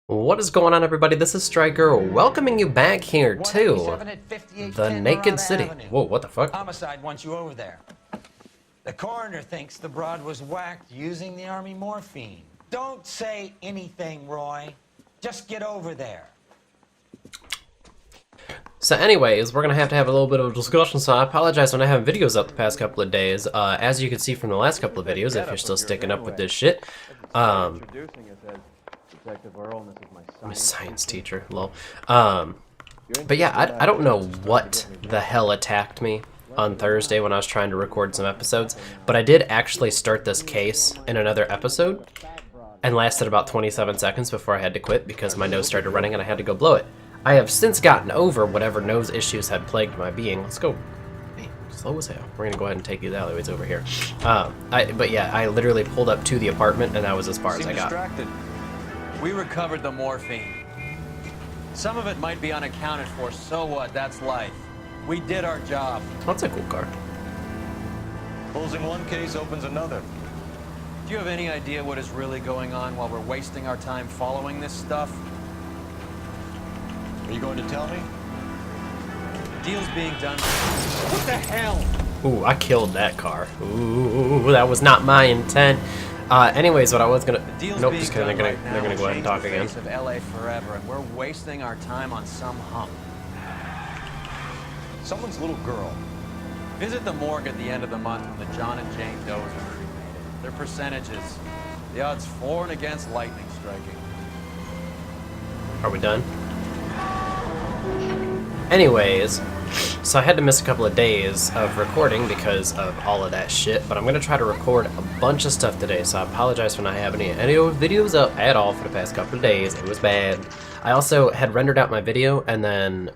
What is going on, everybody? This is Striker, welcoming you back here to the Naked City. Whoa, what the fuck? Homicide wants you over there. The coroner thinks the broad was whacked using the army morphine. Don't say anything, Roy. Just get over there. So anyways, we're going to have a little bit of a discussion, so I apologize when I haven't videos up the past couple of days. As you can see from the last couple of videos, if you're still sticking up with this shit. I'm a science teacher, lol. But yeah, I don't know what the hell attacked me on Thursday when I was trying to record some episodes, but I did actually start this case in another episode, and lasted about 27 seconds before I had to quit because my nose started running and I had to go blow it. I have since gotten over whatever nose issues had plagued my being. Let's go. Hey, slow as hell. We're gonna go ahead and take these alleyways over here. But yeah, I literally pulled up to the apartment and that was as far as I got. Distracted. We recovered the morphine. Some of it might be unaccounted for, so what? That's life. We did our job. That's a cool car. Closing one case opens another. Do you have any idea what is really going on while we're wasting our time following this stuff? Are you going to tell me? Deal's being done. What the hell? Ooh, I killed that car. Ooh, that was not my intent. Anyways, what I was gonna... Nope, just kidding. They're gonna go ahead and talk again. Of LA forever, and we're wasting our time on some hump. Someone's little girl. Visit the morgue at the end of the month when the John and Jane Does are cremated. Their percentages. The odds for and against lightning striking. Are we done? Anyways, so I had to miss a couple of days of recording because of all of that shit, but I'm going to try to record a bunch of stuff today, so I apologize for not having any videos up at all for the past couple of days. It was bad. I also had rendered out my video and then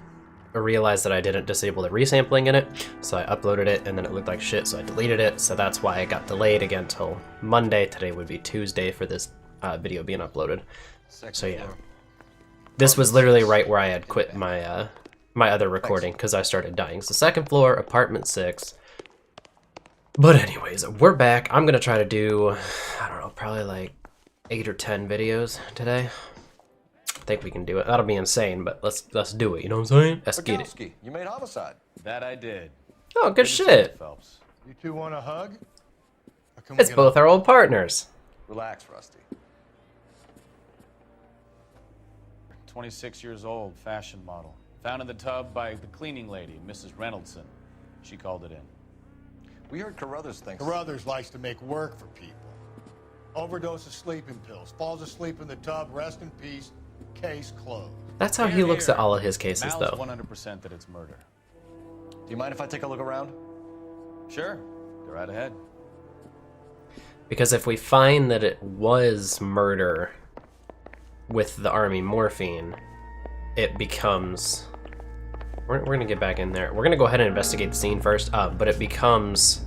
realized that I didn't disable the resampling in it, so I uploaded it and then it looked like shit, so I deleted it, so that's why it got delayed again till Monday. Today would be Tuesday for this video being uploaded. So yeah. This was literally right where I had quit my my other recording because I started dying. So second floor, apartment 6. But anyways, we're back. I'm gonna try to do, I don't know, probably like 8 or 10 videos today. I think we can do it. That'll be insane, but let's do it. You know what I'm saying? Let's get it. You made homicide. That I did. Oh, good shit. Phelps. You two want a hug? It's both our old partners. Relax, Rusty. 26 years old, fashion model. Found in the tub by the cleaning lady, Mrs. Reynoldson. She called it in. We heard Carruthers thinks... Carruthers likes to make work for people. Overdose of sleeping pills. Falls asleep in the tub. Rest in peace. Case closed. That's how he looks at all of his cases, Mal's though. 100% that it's murder. Do you mind if I take a look around? Sure, go right ahead. Because if we find that it was murder with the army morphine, it becomes... We're gonna get back in there. We're gonna go ahead and investigate the scene first, but it becomes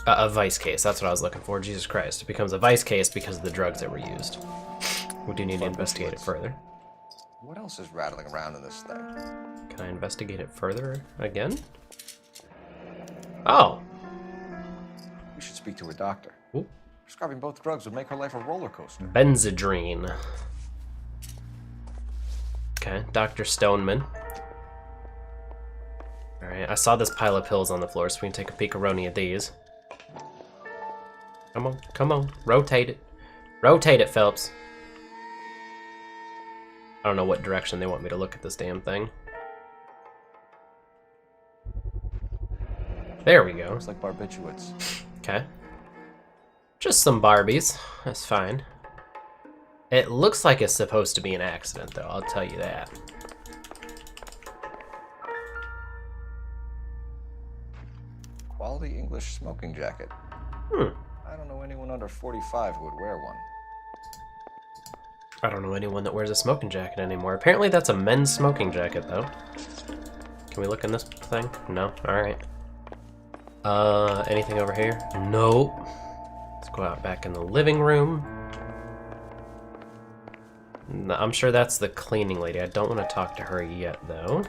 a vice case. That's what I was looking for. Jesus Christ. It becomes a vice case because of the drugs that were used. We do need to investigate it further. What else is rattling around in this thing? Can I investigate it further again? Oh. We should speak to a doctor. Ooh. Prescribing both drugs would make her life a roller coaster. Benzedrine. Okay, Dr. Stoneman. Alright, I saw this pile of pills on the floor, so we can take a peekaroni at these. Come on, come on. Rotate it. Rotate it, Phelps. I don't know what direction they want me to look at this damn thing. There we go. Looks like barbiturates. Okay. Just some Barbies. That's fine. It looks like it's supposed to be an accident, though. I'll tell you that. Quality English smoking jacket. I don't know anyone under 45 who would wear one. I don't know anyone that wears a smoking jacket anymore. Apparently that's a men's smoking jacket, though. Can we look in this thing? No? Alright. Anything over here? Nope. Let's go out back in the living room. No, I'm sure that's the cleaning lady. I don't want to talk to her yet, though.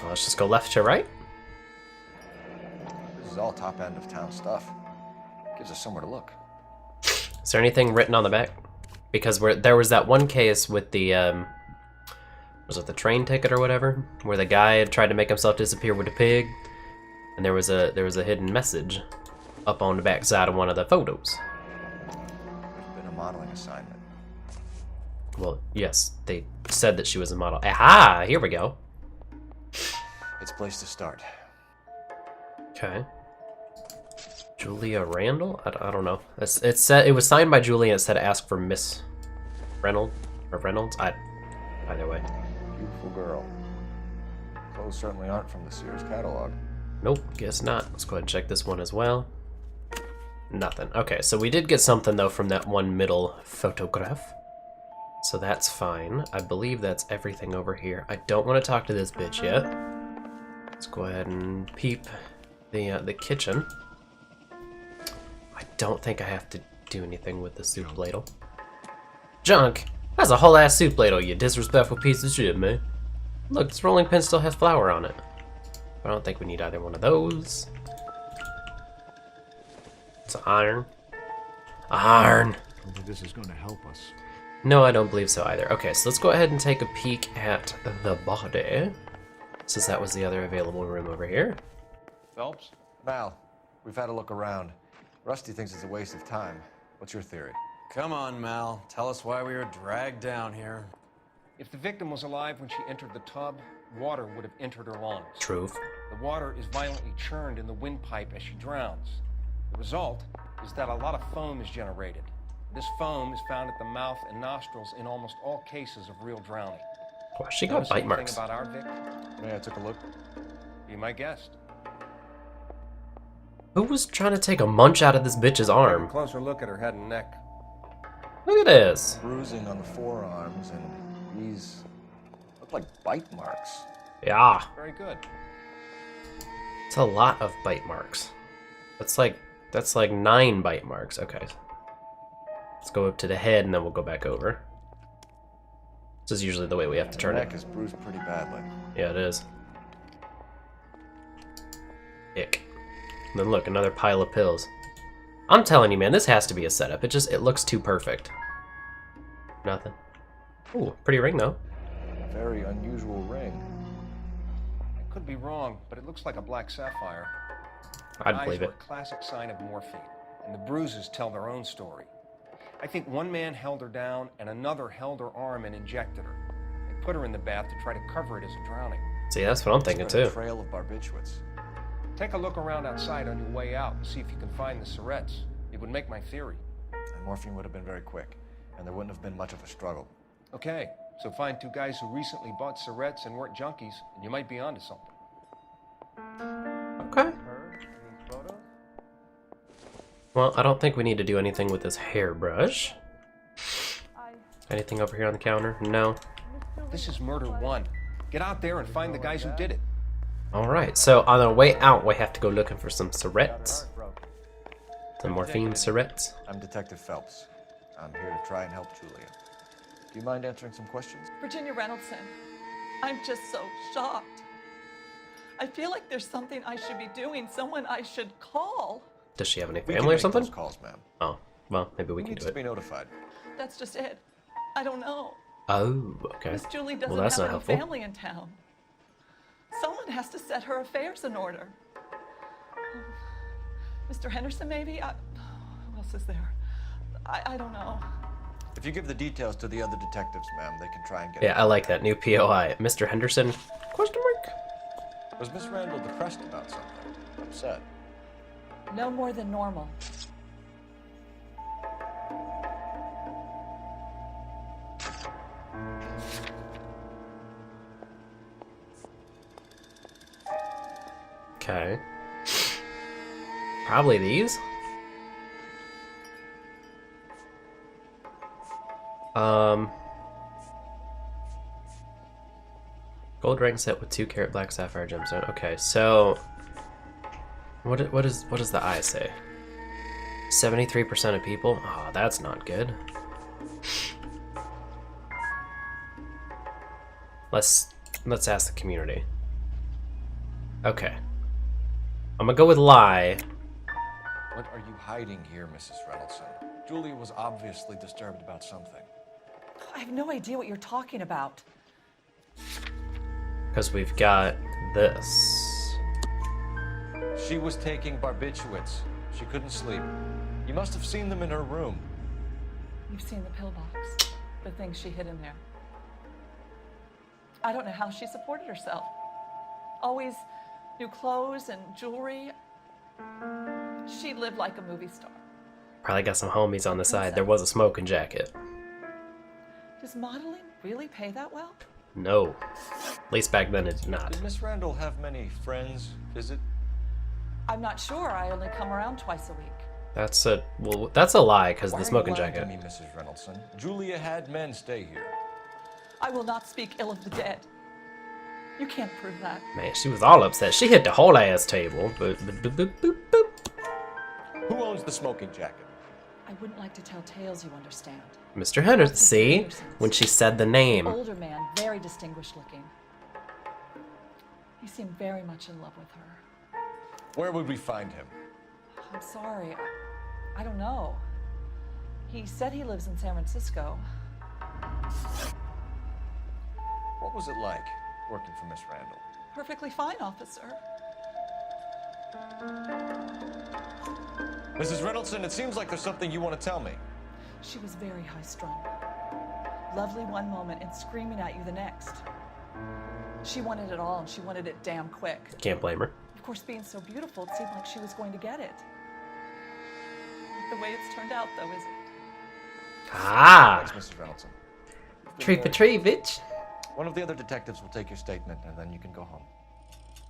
Let's just go left to right. This is all top end of town stuff. Gives us somewhere to look. Is there anything written on the back? Because there was that one case with the, was it the train ticket or whatever? Where the guy had tried to make himself disappear with a pig. And there was a hidden message up on the back side of one of the photos. There's been a modeling assignment. Well, yes, they said that she was a model. Aha! Here we go. It's a place to start. Okay. Julia Randall? I don't know. It said it was signed by Julia and it said ask for Miss Reynolds or Reynolds. Either way. Beautiful girl. Clothes certainly aren't from the Sears catalog. Nope, guess not. Let's go ahead and check this one as well. Nothing. Okay, so we did get something though from that one middle photograph. So that's fine. I believe that's everything over here. I don't want to talk to this bitch yet. Let's go ahead and peep the kitchen. I don't think I have to do anything with the soup ladle. Junk! That's a whole ass soup ladle, you disrespectful piece of shit, man. Look, this rolling pin still has flour on it. I don't think we need either one of those. It's iron. Iron! I don't think this is going to help us. No, I don't believe so either. Okay, so let's go ahead and take a peek at the body. Since that was the other available room over here. Phelps? Mal, we've had a look around. Rusty thinks it's a waste of time. What's your theory? Come on, Mal. Tell us why we were dragged down here. If the victim was alive when she entered the tub, water would have entered her lungs. Truth. The water is violently churned in the windpipe as she drowns. The result is that a lot of foam is generated. This foam is found at the mouth and nostrils in almost all cases of real drowning. Wow, she got Notice bite anything marks. about our victim? Yeah, I took a look. Be my guest. Who was trying to take a munch out of this bitch's Take a arm? closer look at her head and neck. Look at this. Bruising on the forearms, and these look like bite marks. Yeah, Very good. it's a lot of bite marks. That's like 9 bite marks. Okay. Let's go up to the head and then we'll go back over. This is usually the way we have to turn The it. neck is bruised pretty badly. Yeah, it is. Ick. And then look, another pile of pills. I'm telling you, man, this has to be a setup. It looks too perfect. Nothing. Ooh, pretty ring though. Very unusual ring. I could be wrong, but it looks like a black sapphire. Her I'd eyes believe were it. a classic sign of morphine, and the bruises tell their own story. I think one man held her down and another held her arm and injected her. They put her in the bath to try to cover it as a drowning. See, that's what I'm thinking It's been a too. trail of barbiturates. Take a look around outside on your way out and see if you can find the syrettes. It would make my theory. And morphine would have been very quick, and there wouldn't have been much of a struggle. Okay, so find 2 guys who recently bought syrettes and weren't junkies, and you might be onto something. Okay. Her in these photos? Well, I don't think we need to do anything with this hairbrush. Anything over here on the counter? No. This is murder 1. Get out there and find the guys who did it. Alright, so on our way out, we have to go looking for some syrettes. Some morphine syrettes. I'm Detective Phelps. I'm here to try and help Julia. Do you mind answering some questions? Virginia Reynoldson, I'm just so shocked. I feel like there's something I should be doing, someone I should call. Does she have any We can family or make something? those calls, ma'am. Oh, well, maybe we Who can needs do to be it. notified? That's just it. I don't know. Oh, okay. Miss Julie doesn't Well, that's have not any helpful. family in town. Someone has to set her affairs in order. Mr. Henderson, maybe? Who else is there? I don't know. If you give the details to the other detectives, ma'am, they can try and get Yeah, I like that. New POI. Mr. Henderson? Question mark? Was Miss Randall depressed about something? Upset? No more than normal. Okay. Probably these? Gold ring set with 2-carat black sapphire gemstone. Okay, so what does the eye say? 73% of people? Oh, that's not good. Let's ask the community. Okay. I'm gonna go with lie. What are you hiding here, Mrs. Reynoldson? Julia was obviously disturbed about something. I have no idea what you're talking about. Because we've got this. She was taking barbiturates. She couldn't sleep. You must have seen them in her room. You've seen the pillbox, the things she hid in there. I don't know how she supported herself. Always new clothes and jewelry. She lived like a movie star. Probably got some homies on the side. There was a smoking jacket. Does modeling really pay that well? No. At least back then it did not. Did Miss Randall have many friends visit? I'm not sure. I only come around twice a week. That's a lie, because the smoking Why are you jacket. lying to me, Mrs. Reynoldsson? Julia had men stay here. I will not speak ill of the dead. You can't prove that. Man, she was all upset. She hit the whole ass table. Boop, boop, boop, boop, boop, boop. Who owns the smoking jacket? I wouldn't like to tell tales, you understand. Mr. Henderson, see? When she said the name. Older man, very distinguished looking. He seemed very much in love with her. Where would we find him? I'm sorry. I don't know. He said he lives in San Francisco. What was it like working for Miss Randall? Perfectly fine, officer. Mrs. Reynoldsson, it seems like there's something you want to tell me. She was very high-strung. Lovely one moment and screaming at you the next. She wanted it all, and she wanted it damn quick. Can't blame her. Of course, being so beautiful, it seemed like she was going to get it. The way it's turned out, though, is it? Ah! Thanks, Mrs. Reynoldsson. Tree for tree, bitch. One of the other detectives will take your statement, and then you can go home.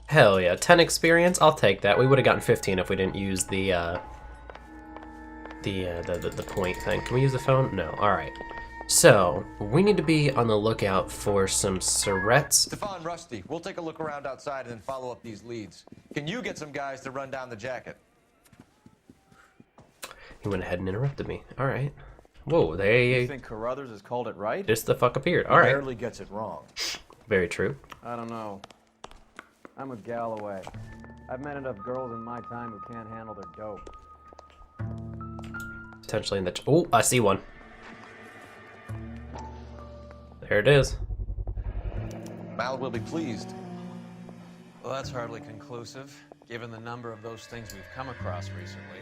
Hell yeah. 10 experience, I'll take that. We would have gotten 15 if we didn't use the point thing. Can we use the phone? No. Alright. So, we need to be on the lookout for some Surrettes. Stefan, Rusty, we'll take a look around outside and then follow up these leads. Can you get some guys to run down the jacket? He went ahead and interrupted me. Alright. Whoa, they You think Carruthers has called it right? just the fuck appeared. He Alright. barely gets it wrong. Very true. I don't know. I'm with Galloway. I've met enough girls in my time who can't handle their dope. Potentially in the... Oh, I see one. There it is. Mal will be pleased. Well, that's hardly conclusive, given the number of those things we've come across recently.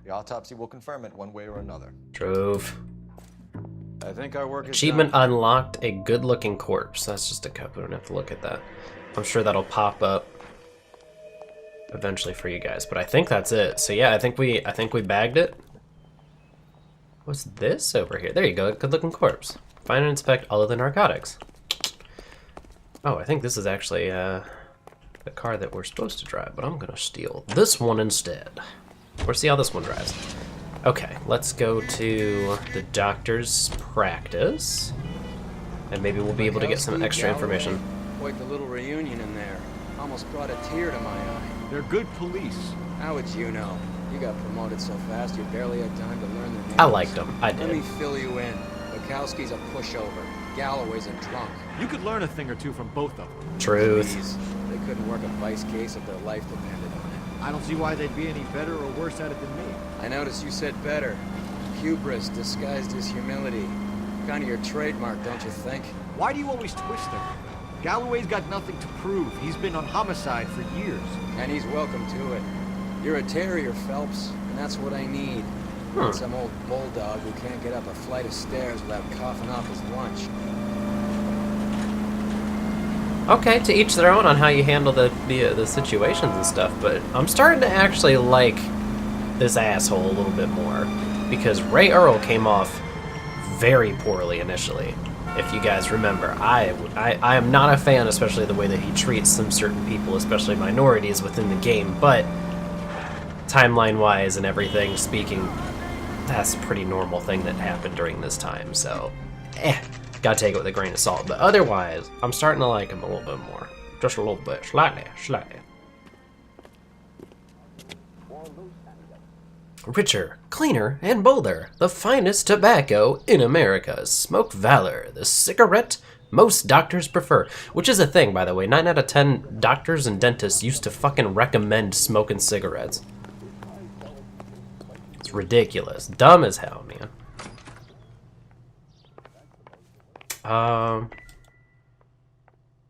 The autopsy will confirm it one way or another. Drove. I think our work is Achievement done. unlocked, a good-looking corpse. That's just a cup. We don't have to look at that. I'm sure that'll pop up eventually for you guys, but I think that's it. So yeah, I think we bagged it. What's this over here? There you go, good-looking corpse. Find and inspect all of the narcotics. Oh, I think this is actually the car that we're supposed to drive, but I'm gonna steal this one instead. Or see how this one drives. Okay, let's go to the doctor's practice. And maybe we'll be able to get some extra information. Quite the little reunion in there. Almost brought a tear to my eye. They're good police. How would you know? You got promoted so fast you barely had time to learn their names. I liked them, I Let me did. fill you in. Bukowski's a pushover. Galloway's a drunk. You could learn a thing or two from both of them. Truth. Please, they couldn't work a vice case if their life depended on it. I don't see why they'd be any better or worse at it than me. I noticed you said better. Hubris disguised as humility. Kind of your trademark, don't you think? Why do you always twist everything? Galloway's got nothing to prove. He's been on homicide for years. And he's welcome to it. You're a terrier, Phelps, and that's what I need. Not some old bulldog who can't get up a flight of stairs without coughing off his lunch. Okay, to each their own on how you handle the situations and stuff, but I'm starting to actually like this asshole a little bit more, because Ray Earl came off very poorly initially. If you guys remember, I am not a fan, especially the way that he treats some certain people, especially minorities within the game, but timeline-wise and everything speaking, that's a pretty normal thing that happened during this time, so gotta take it with a grain of salt. But otherwise, I'm starting to like him a little bit more. Just a little bit, slightly. Richer, cleaner, and bolder. The finest tobacco in America. Smoke Valor, the cigarette most doctors prefer. Which is a thing, by the way. 9 out of 10 doctors and dentists used to fucking recommend smoking cigarettes. It's ridiculous. Dumb as hell, man.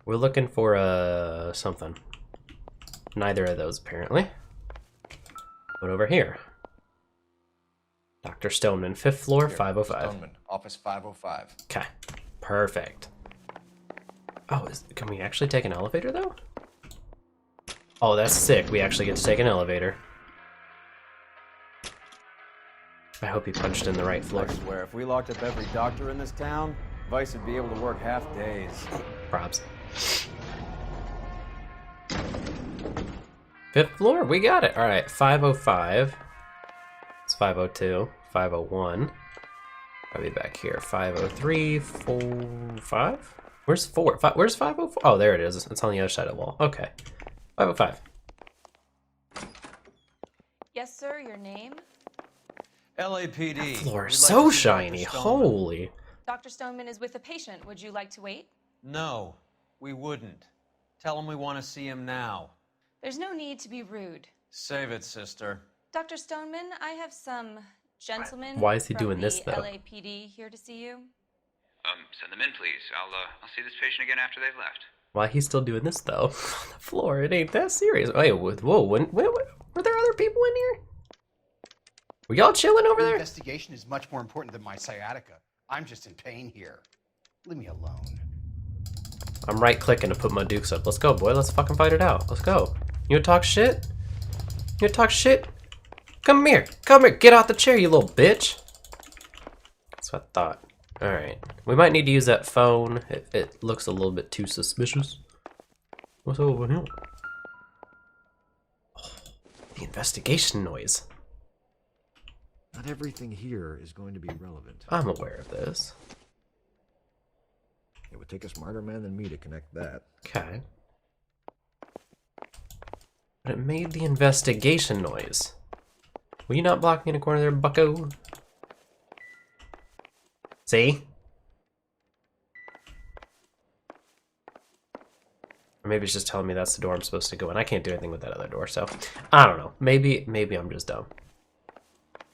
We're looking for something. Neither of those, apparently. What over here? Dr. Stoneman, 5th floor, 505. Stoneman, office 505. Okay, perfect. Oh, can we actually take an elevator, though? Oh, that's sick. We actually get to take an elevator. I hope he punched in the right floor. I swear, if we locked up every doctor in this town, Vice would be able to work half days. Props. 5th floor, we got it. All right, 505. It's 502, 501. I'll be back here. 503, 4, 5? Where's 4? Where's 504? Oh, there it is. It's on the other side of the wall. Okay. 505. Yes, sir, your name? LAPD. That floor We'd is like so to see Dr. shiny. Stoneman. Holy. Dr. Stoneman is with a patient. Would you like to wait? No, we wouldn't. Tell him we want to see him now. There's no need to be rude. Save it, sister. Dr. Stoneman, I have some gentlemen Why is he from doing this, the though? LAPD here to see you. Send them in, please. I'll see this patient again after they've left. Why he's still doing this, though? On the floor. It ain't that serious. Wait, whoa. Were there other people in here? Were y'all chilling over The there? investigation is much more important than my sciatica. I'm just in pain here. Leave me alone. I'm right-clicking to put my dukes up. Let's go, boy. Let's fucking fight it out. Let's go. You gonna talk shit? You gonna talk shit? Come here. Come here. Get out the chair, you little bitch. That's what I thought. Alright. We might need to use that phone. It looks a little bit too suspicious. What's over here? Oh, the investigation noise. Not everything here is going to be relevant. I'm aware of this. It would take a smarter man than me to connect that. Okay. But it made the investigation noise. Will you not block me in a corner there, bucko? See? Or maybe it's just telling me that's the door I'm supposed to go in. I can't do anything with that other door, so I don't know. Maybe I'm just dumb.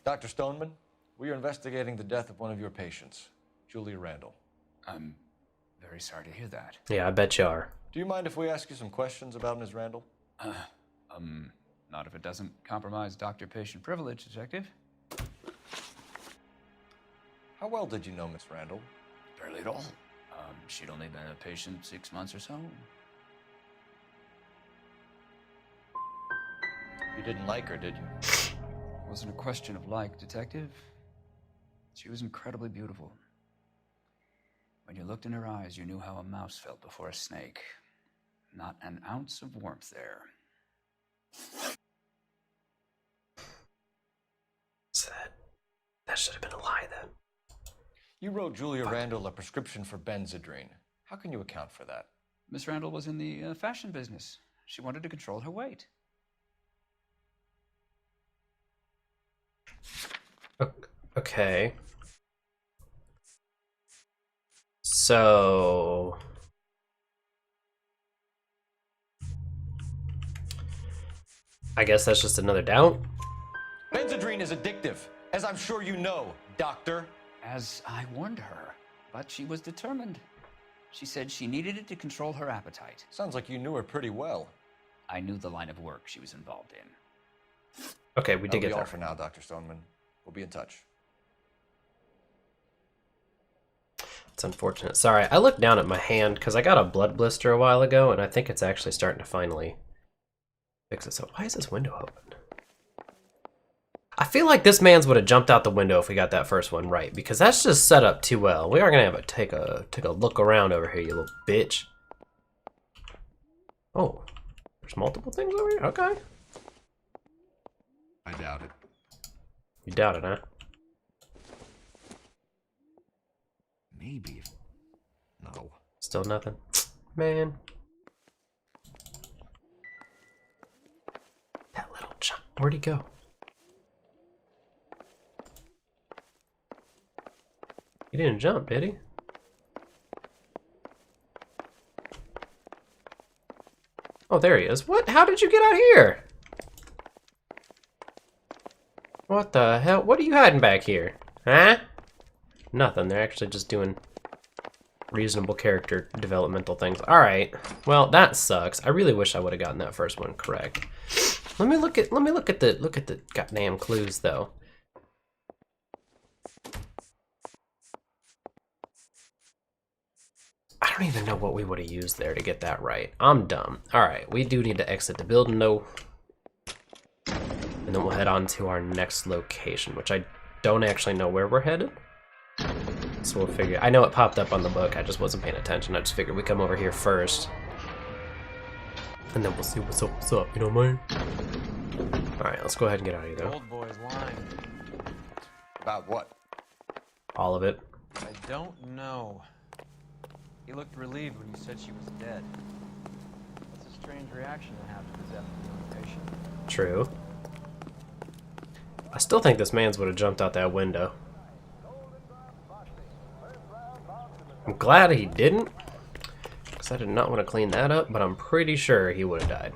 Dr. Stoneman, we are investigating the death of one of your patients, Julia Randall. I'm very sorry to hear that. Yeah, I bet you are. Do you mind if we ask you some questions about Ms. Randall? Not if it doesn't compromise doctor-patient privilege, Detective. How well did you know Miss Randall? Barely at all. She'd only been a patient 6 months or so. You didn't like her, did you? It wasn't a question of like, Detective. She was incredibly beautiful. When you looked in her eyes, you knew how a mouse felt before a snake. Not an ounce of warmth there. So that should have been a lie then. You wrote Julia Randall a prescription for Benzedrine. How can you account for that? Miss Randall was in the fashion business. She wanted to control her weight. Okay. So I guess that's just another doubt. Benzedrine is addictive, as I'm sure you know, Doctor. As I warned her, but she was determined. She said she needed it to control her appetite. Sounds like you knew her pretty well. I knew the line of work she was involved in. Okay, we did That'll get be all there. for now, Dr. Stoneman. We'll be in touch. It's unfortunate. Sorry, I looked down at my hand because I got a blood blister a while ago, and I think it's actually starting to finally fix it. So why is this window open? I feel like this man's would have jumped out the window if we got that first one right, because that's just set up too well. We are gonna have to take a look around over here, you little bitch. Oh, there's multiple things over here. Okay. I doubt it. You doubt it, huh? Maybe. No. Still nothing. Man. That little chump. Where'd he go? He didn't jump, did he? Oh, there he is. What? How did you get out here? What the hell? What are you hiding back here? Huh? Nothing. They're actually just doing reasonable character developmental things. Alright. Well, that sucks. I really wish I would have gotten that first one correct. Let me look at the goddamn clues though. I don't even know what we would have used there to get that right. I'm dumb. Alright, we do need to exit the building though. And then we'll head on to our next location, which I don't actually know where we're headed. So we'll figure. I know it popped up on the book, I just wasn't paying attention. I just figured we come over here first. And then we'll see what's up, you know what I mean? Alright, let's go ahead and get out of here though. Old boy's lying. About what? All of it. I don't know. He looked relieved when you said she was dead. That's a strange reaction to have to the death of a young patient. True. I still think this man's would have jumped out that window. I'm glad he didn't, because I did not want to clean that up, but I'm pretty sure he would have died.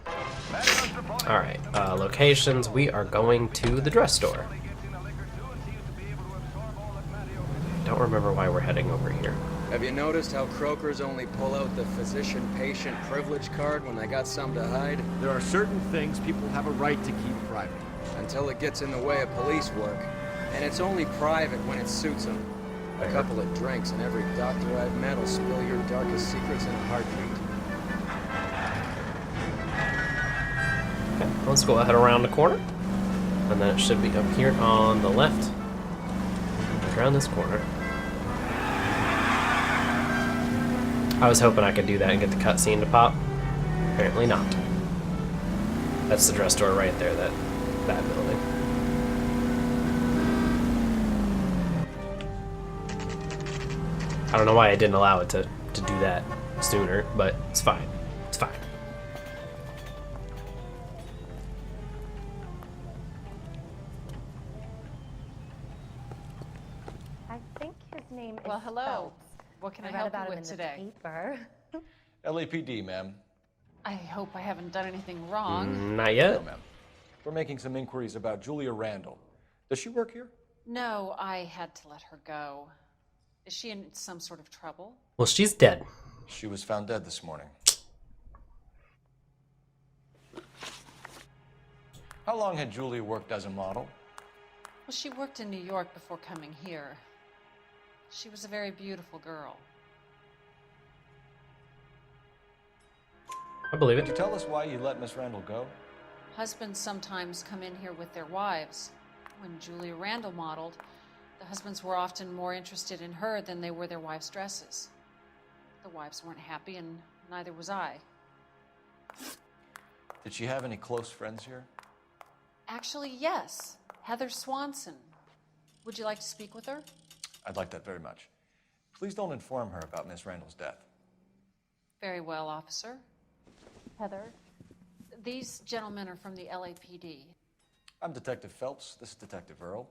Alright, locations. We are going to the dress store. Don't remember why we're heading over here. Have you noticed how croakers only pull out the physician-patient privilege card when they got something to hide? There are certain things people have a right to keep private. Until it gets in the way of police work. And it's only private when it suits them. A couple of drinks and every doctor I've met will spill your darkest secrets in a heartbeat. Okay, let's go ahead around the corner. And then it should be up here on the left. Around this corner. I was hoping I could do that and get the cutscene to pop. Apparently not. That's the dress store right there, that building. I don't know why I didn't allow it to do that sooner, but it's fine. It's fine. I think his name is Well, hello. Phelps. What can I read help about you him with in today? The paper. LAPD, ma'am. I hope I haven't done anything wrong. Not yet. No, ma'am. We're making some inquiries about Julia Randall. Does she work here? No, I had to let her go. Is she in some sort of trouble? Well, she's dead. She was found dead this morning. How long had Julia worked as a model? Well, she worked in New York before coming here. She was a very beautiful girl. I believe Could it. you tell us why you let Miss Randall go? Husbands sometimes come in here with their wives. When Julia Randall modeled, the husbands were often more interested in her than they were their wives' dresses. The wives weren't happy, and neither was I. Did she have any close friends here? Actually, yes. Heather Swanson. Would you like to speak with her? I'd like that very much. Please don't inform her about Miss Randall's death. Very well, officer. Heather. These gentlemen are from the LAPD. I'm Detective Phelps. This is Detective Earl.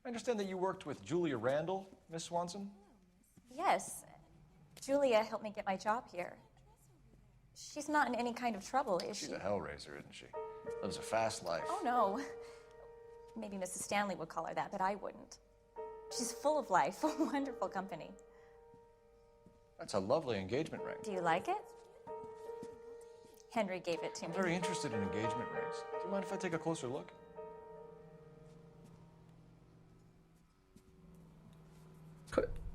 I understand that you worked with Julia Randall, Miss Swanson? Yes. Julia helped me get my job here. She's not in any kind of trouble, is she? She's a hellraiser, isn't she? Lives a fast life. Oh, no. Maybe Mrs. Stanley would call her that, but I wouldn't. She's full of life, a wonderful company. That's a lovely engagement ring. Do you like it? Henry gave it to I'm me. very interested in engagement rings. Do you mind if I take a closer look?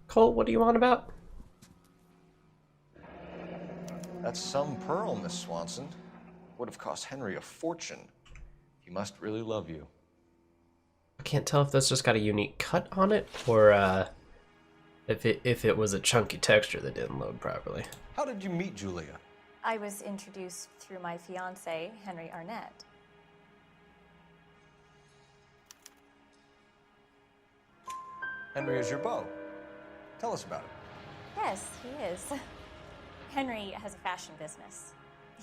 Cole, what do you want about? That's some pearl, Miss Swanson. Would have cost Henry a fortune. He must really love you. I can't tell if that's just got a unique cut on it, or if it was a chunky texture that didn't load properly. How did you meet Julia? I was introduced through my fiancé, Henry Arnett. Henry is your beau. Tell us about it. Yes, he is. Henry has a fashion business.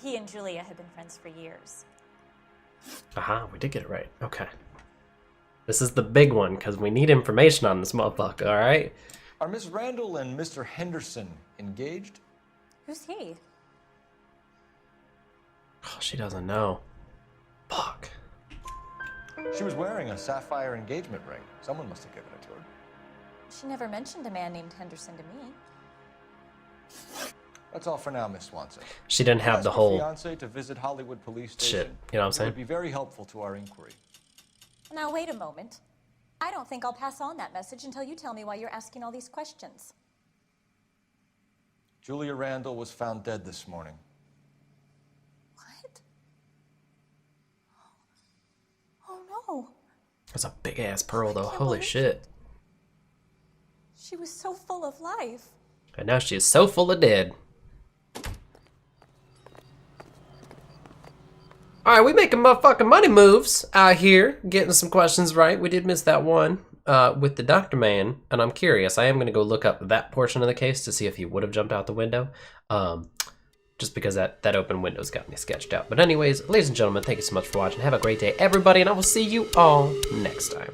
He and Julia have been friends for years. Aha, we did get it right. Okay. This is the big one, because we need information on this motherfucker, alright? Are Miss Randall and Mr. Henderson engaged? Who's he? Oh, she doesn't know. Fuck. She was wearing a sapphire engagement ring. Someone must have given it to her. She never mentioned a man named Henderson to me. That's all for now, Miss Swanson. She didn't have the whole fiancé to visit Hollywood Police shit. Station. You know what I'm saying? It would be very helpful to our inquiry. Now, wait a moment. I don't think I'll pass on that message until you tell me why you're asking all these questions. Julia Randall was found dead this morning. What? Oh, no. That's a big ass pearl, though. Holy shit. She was so full of life. And now she is so full of dead. Alright, we making motherfucking money moves out here. Getting some questions right. We did miss that one with the Dr. Man. And I'm curious. I am going to go look up that portion of the case to see if he would have jumped out the window. Just because that open window's got me sketched out. But anyways, ladies and gentlemen, thank you so much for watching. Have a great day, everybody. And I will see you all next time.